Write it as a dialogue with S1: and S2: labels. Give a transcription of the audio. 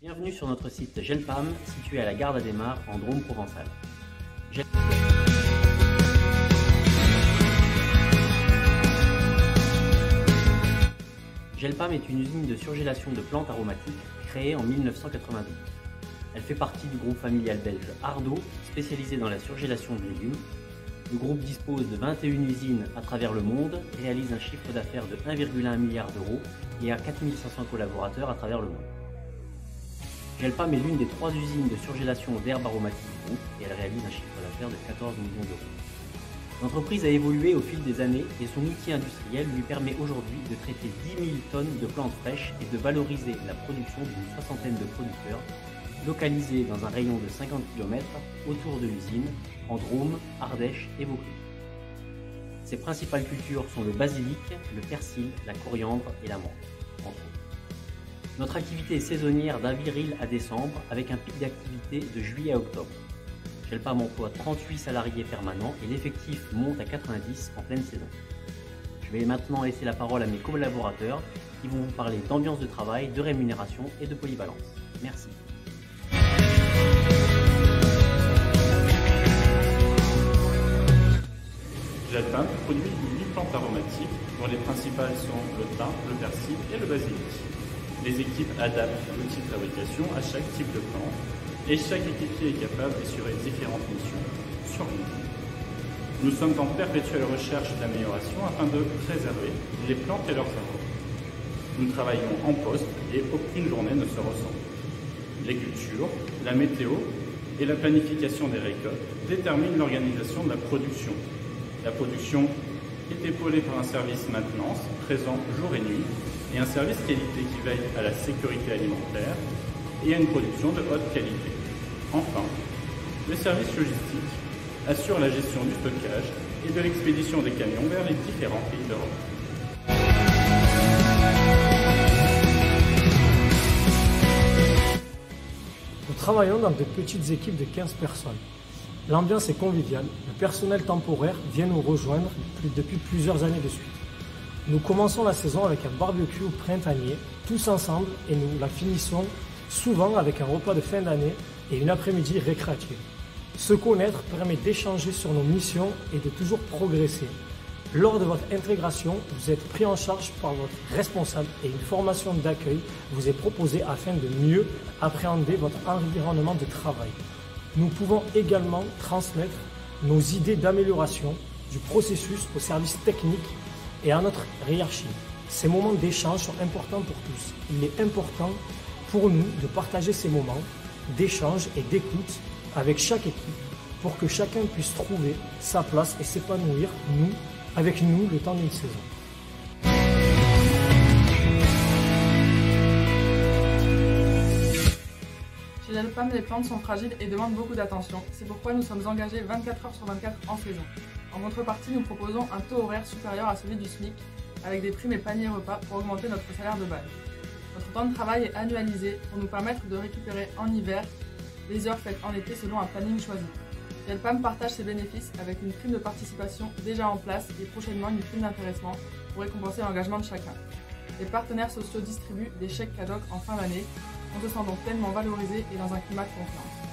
S1: Bienvenue sur notre site Gelpam, situé à la gare d'Adhémar, en Drôme provençal. Gelpam est une usine de surgélation de plantes aromatiques créée en 1992. Elle fait partie du groupe familial belge Ardo, spécialisé dans la surgélation de légumes. Le groupe dispose de 21 usines à travers le monde, réalise un chiffre d'affaires de 1,1 milliard d'euros et a 4500 collaborateurs à travers le monde. Gelpam est l'une des 3 usines de surgélation d'herbes aromatiques du groupe et elle réalise un chiffre d'affaires de 14 millions d'euros. L'entreprise a évolué au fil des années et son outil industriel lui permet aujourd'hui de traiter 10 000 tonnes de plantes fraîches et de valoriser la production d'une soixantaine de producteurs localisés dans un rayon de 50 km autour de l'usine, en Drôme, Ardèche et Vaucluse. Ses principales cultures sont le basilic, le persil, la coriandre et la menthe, entre autres. Notre activité est saisonnière d'avril à décembre avec un pic d'activité de juillet à octobre. Gelpam emploie 38 salariés permanents et l'effectif monte à 90 en pleine saison. Je vais maintenant laisser la parole à mes collaborateurs qui vont vous parler d'ambiance de travail, de rémunération et de polyvalence. Merci.
S2: Gelpam produit 8 plantes aromatiques dont les principales sont le thym, le persil et le basilic. Les équipes adaptent l'outil de fabrication à chaque type de plante et chaque équipier est capable d'assurer différentes missions sur l'usine. Nous sommes en perpétuelle recherche d'amélioration afin de préserver les plantes et leurs arômes. Nous travaillons en poste et aucune journée ne se ressemble. Les cultures, la météo et la planification des récoltes déterminent l'organisation de la production. La production est épaulée par un service maintenance présent jour et nuit et un service qualité qui veille à la sécurité alimentaire et à une production de haute qualité. Enfin, le service logistique assure la gestion du stockage et de l'expédition des camions vers les différents pays d'Europe.
S3: Nous travaillons dans de petites équipes de 15 personnes. L'ambiance est conviviale, le personnel temporaire vient nous rejoindre depuis plusieurs années de suite. Nous commençons la saison avec un barbecue printanier, tous ensemble, et nous la finissons souvent avec un repas de fin d'année et une après-midi récréative. Se connaître permet d'échanger sur nos missions et de toujours progresser. Lors de votre intégration, vous êtes pris en charge par votre responsable et une formation d'accueil vous est proposée afin de mieux appréhender votre environnement de travail. Nous pouvons également transmettre nos idées d'amélioration du processus au service technique et à notre hiérarchie. Ces moments d'échange sont importants pour tous. Il est important pour nous de partager ces moments d'échange et d'écoute avec chaque équipe pour que chacun puisse trouver sa place et s'épanouir avec nous le temps d'une saison.
S4: Chez Gelpam, les plantes sont fragiles et demandent beaucoup d'attention. C'est pourquoi nous sommes engagés 24 heures sur 24 en saison. En contrepartie, nous proposons un taux horaire supérieur à celui du SMIC, avec des primes et paniers repas pour augmenter notre salaire de base. Notre temps de travail est annualisé pour nous permettre de récupérer en hiver les heures faites en été selon un planning choisi. Gelpam partage ses bénéfices avec une prime de participation déjà en place et prochainement une prime d'intéressement pour récompenser l'engagement de chacun. Les partenaires sociaux distribuent des chèques cadeaux en fin d'année. On se sent donc pleinement valorisé et dans un climat de confiance.